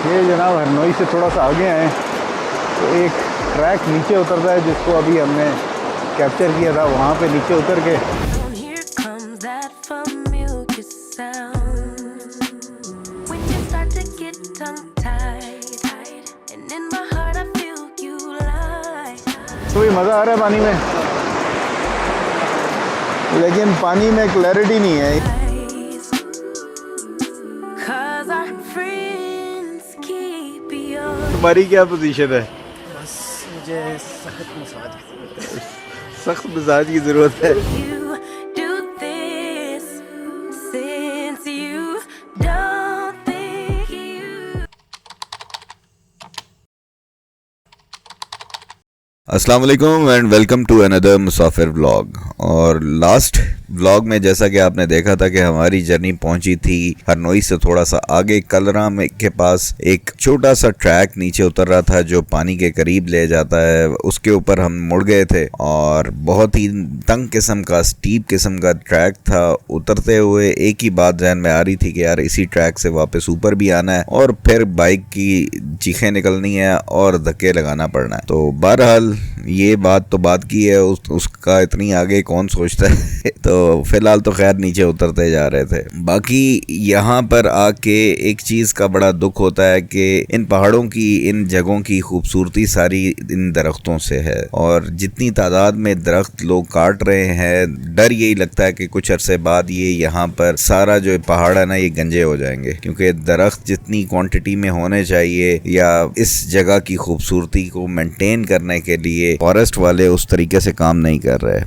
ये जनाब हरनोई से थोड़ा सा आगे आए तो एक ट्रैक नीचे उतरता है जिसको अभी हमने कैप्चर किया था। वहाँ पे नीचे उतर के तो मज़ा आ रहा है पानी में, लेकिन पानी में क्लैरिटी नहीं है। तुम्हारी क्या पोजीशन है? बस मुझे सख्त मसाज की ज़रूरत है। अस्सलाम वालेकुम and welcome to another Musafir vlog. और लास्ट व्लॉग में जैसा कि आपने देखा था कि हमारी जर्नी पहुंची थी हरनोई से थोड़ा सा आगे कलराम के पास। एक छोटा सा ट्रैक नीचे उतर रहा था जो पानी के करीब ले जाता है, उसके ऊपर हम मुड़ गए थे और बहुत ही तंग किस्म का स्टीप किस्म का ट्रैक था। उतरते हुए एक ही बात जहन में आ रही थी कि यार इसी ट्रैक से वापस ऊपर भी आना है और फिर बाइक की चीखें निकलनी है और धक्के लगाना पड़ना है। तो बहरहाल ये बात तो बात की है, उसका इतनी आगे कौन सोचता है। तो फिलहाल तो खैर नीचे उतरते जा रहे थे। बाकी यहाँ पर आके एक चीज़ का बड़ा दुख होता है कि इन पहाड़ों की, इन जगहों की खूबसूरती सारी इन दरख्तों से है। और जितनी तादाद में दरख्त लोग काट रहे हैं, डर यही लगता है कि कुछ अरसे बाद ये यहाँ पर सारा जो पहाड़ है ना ये गंजे हो जाएंगे, क्योंकि दरख्त जितनी क्वांटिटी में होने चाहिए या इस जगह की खूबसूरती को मेंटेन करने के लिए फॉरेस्ट वाले उस तरीके से काम नहीं कर रहे।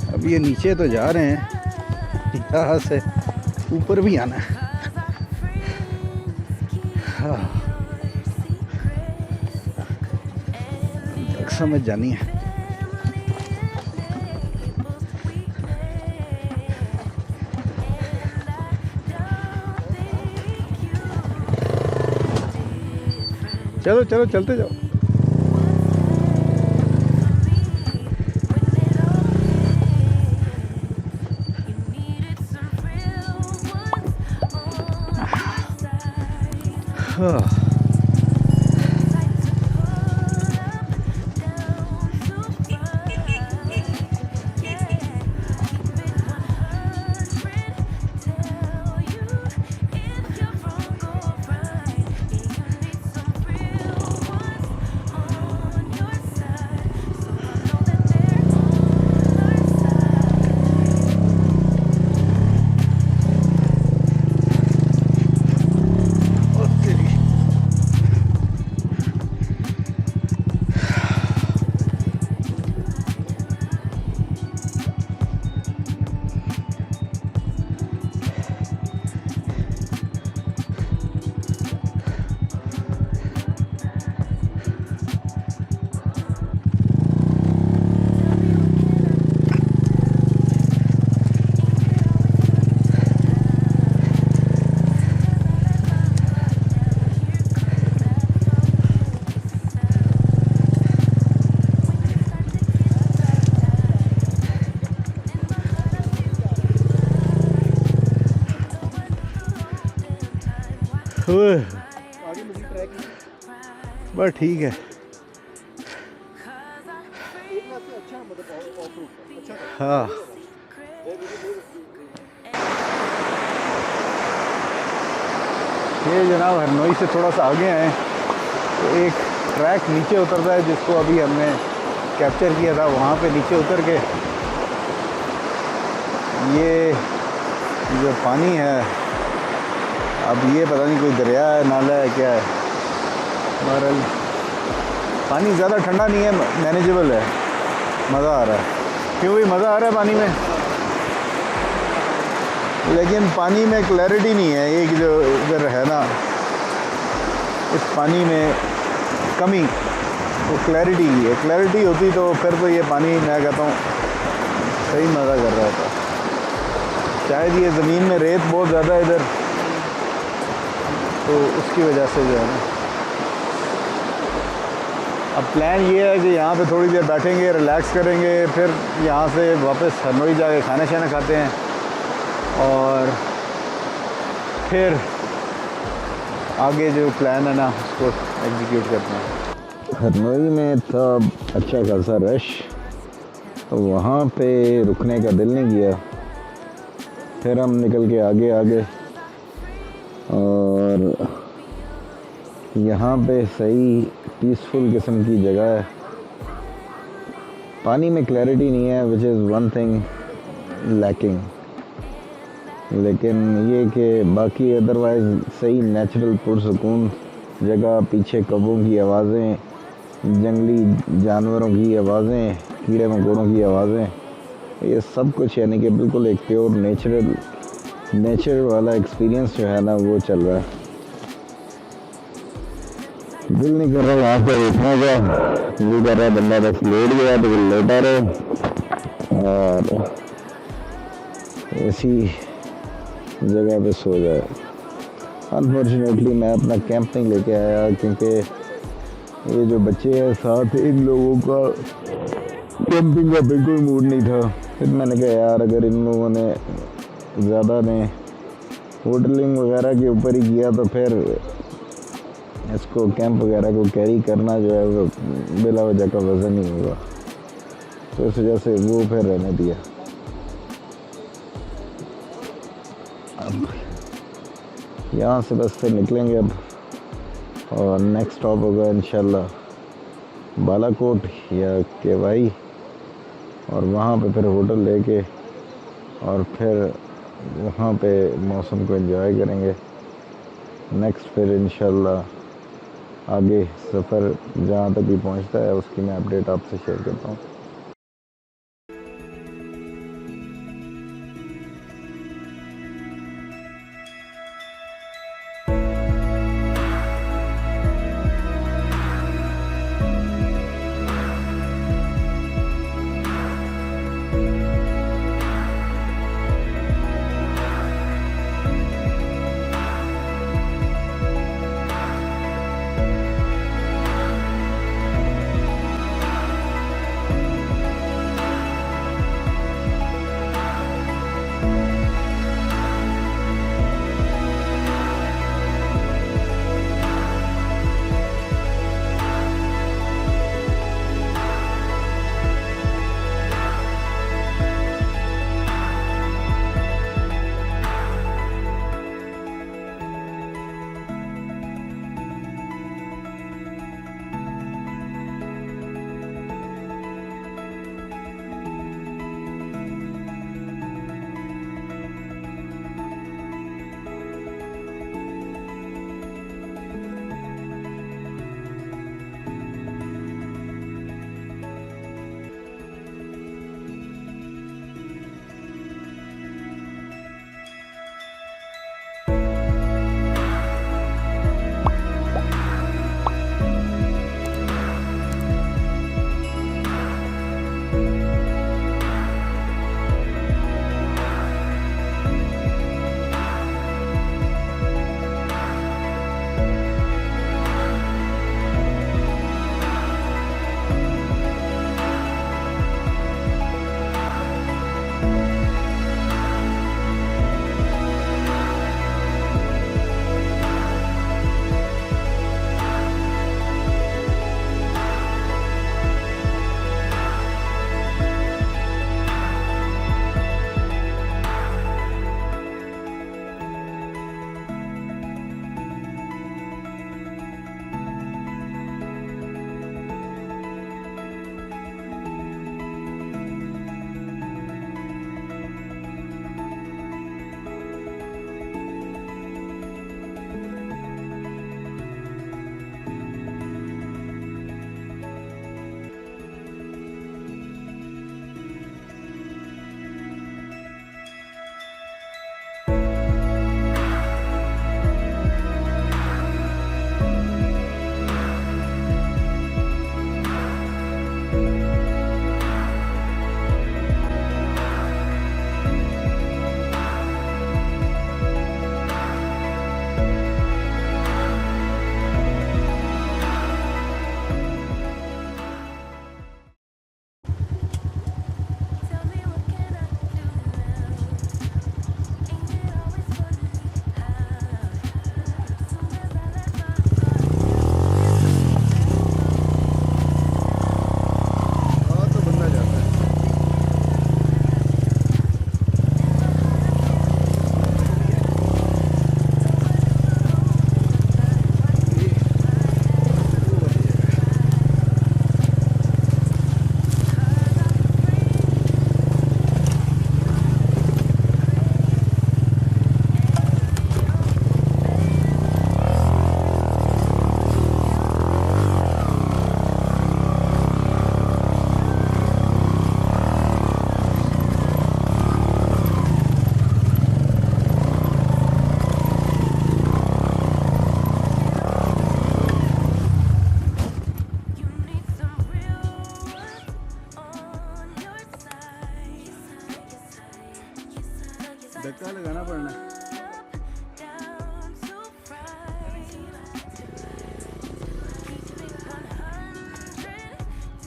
अब ये नीचे तो जा रहे हैं, यहाँ से ऊपर भी आना है। तक समझ जानी है। चलो चलो चलते जाओ। बस ठीक है। हाँ ये जनाब हरनोई से थोड़ा सा आगे आए तो एक ट्रैक नीचे उतरता है जिसको अभी हमने कैप्चर किया था। वहाँ पे नीचे उतर के ये जो पानी है, अब ये पता नहीं कोई दरिया है, नाला है, क्या है, बहरहाल पानी ज़्यादा ठंडा नहीं है, मैनेजेबल है, मज़ा आ रहा है। क्यों भी मज़ा आ रहा है पानी में, लेकिन पानी में क्लैरिटी नहीं है। एक जो इधर है ना, इस पानी में कमी वो क्लैरिटी की है। क्लैरिटी होती तो फिर तो ये पानी मैं कहता हूँ सही मज़ा कर रहा था। शायद ये ज़मीन में रेत बहुत ज़्यादा है इधर, तो उसकी वजह से जो है ना। अब प्लान ये है कि यहाँ पे थोड़ी देर बैठेंगे, रिलैक्स करेंगे, फिर यहाँ से वापस हरनोई जाके खाना शाना खाते हैं और फिर आगे जो प्लान है ना उसको एग्जीक्यूट करते हैं। हरनोई में था अच्छा खासा रश, तो वहाँ पे रुकने का दिल नहीं किया। फिर हम निकल के आगे और यहाँ पे सही पीसफुल किस्म की जगह है। पानी में क्लैरिटी नहीं है, which is one thing lacking, लेकिन ये कि बाकी अदरवाइज़ सही नेचुरल पुरसुकून जगह। पीछे कौवों की आवाज़ें, जंगली जानवरों की आवाज़ें, कीड़े मकोड़ों की आवाज़ें, ये सब कुछ यानी कि बिल्कुल एक प्योर नेचर वाला एक्सपीरियंस जो है ना वो चल रहा है। दिल नहीं कर रहा यहाँ पे उठने का, दिल कर रहा है बंदा बस लेट गया तो लेटा रहे और ऐसी जगह पे सो जाए। अनफॉर्चुनेटली मैं अपना कैंप नहीं लेके आया, क्योंकि ये जो बच्चे हैं साथ, इन लोगों का कैंपिंग का बिल्कुल मूड नहीं था। फिर मैंने कहा यार अगर इन लोगों ने ज़्यादा ने होटलिंग वगैरह के ऊपर ही किया तो फिर इसको कैंप वगैरह को कैरी करना जो है वो बिला वजह का वज़न ही होगा, तो इस वजह से वो फिर रहने दिया। अब यहाँ से बस फिर निकलेंगे अब, और नेक्स्ट स्टॉप होगा इंशाल्लाह बालाकोट या केवाई, और वहाँ पे फिर होटल लेके और फिर वहाँ पे मौसम को एंजॉय करेंगे। नेक्स्ट फिर इंशाल्लाह आगे सफ़र जहाँ तक भी पहुँचता है उसकी मैं अपडेट आपसे शेयर करता हूँ।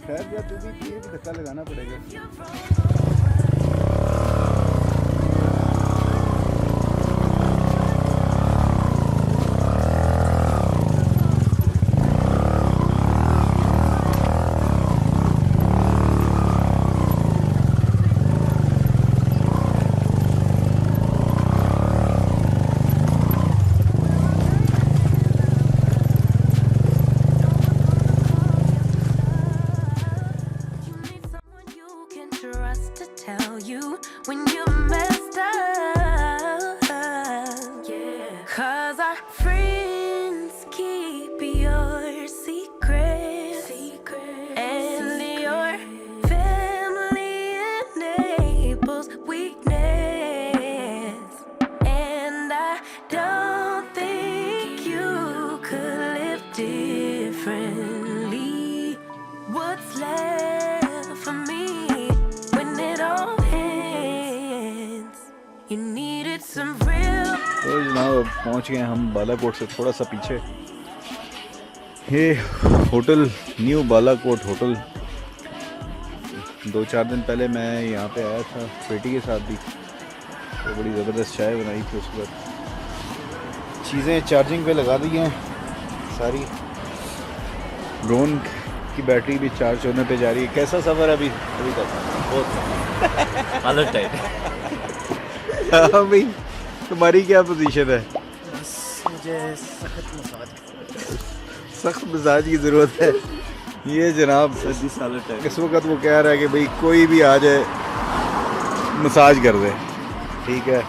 खैर या तू भी ये भी धक्का लगाना पड़ेगा। Trust to tell you when you're messed up, yeah. 'Cause our friends keep your secrets, and your family enables weakness. And I don't think you could live differently. What's left for me? You needed some real. तो जनाब अब पहुँच गए हम बालाकोट से थोड़ा सा पीछे। ये होटल न्यू बालाकोट होटल, 2-4 दिन पहले मैं यहाँ पे आया था बेटी के साथ भी, तो बड़ी ज़बरदस्त चाय बनाई थी। उसके बाद चीज़ें चार्जिंग पे लगा दी हैं सारी। ड्रोन की बैटरी भी चार्ज होने पे जा रही है। कैसा सफ़र है अभी तक? बहुत अलग टाइप। हाँ भाई, तुम्हारी क्या पोजीशन है? मुझे सख्त मसाज की ज़रूरत है। ये जनाब इस वक्त वो कह रहा है कि भाई कोई भी आ जाए मसाज कर दे, ठीक है।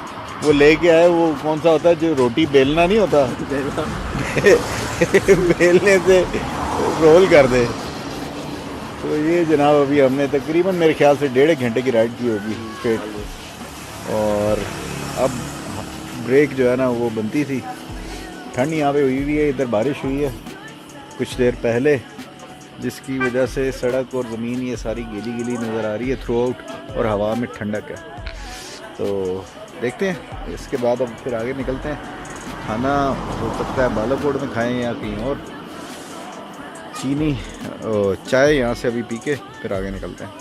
वो लेके आए, वो कौन सा होता है जो रोटी बेलना नहीं होता बेलने से रोल कर दे। तो ये जनाब अभी हमने तकरीबन मेरे ख्याल से 1.5 घंटे की राइड की होगी स्ट्रेट, और अब ब्रेक जो है ना वो बनती थी। ठंड यहाँ पे हुई हुई है, इधर बारिश हुई है कुछ देर पहले, जिसकी वजह से सड़क और ज़मीन ये सारी गीली गीली नज़र आ रही है थ्रू आउट, और हवा में ठंडक है। तो देखते हैं इसके बाद अब फिर आगे निकलते हैं। खाना हो सकता है बालाकोट में खाएं या कहीं और। चाय यहाँ से अभी पी के फिर आगे निकलते हैं।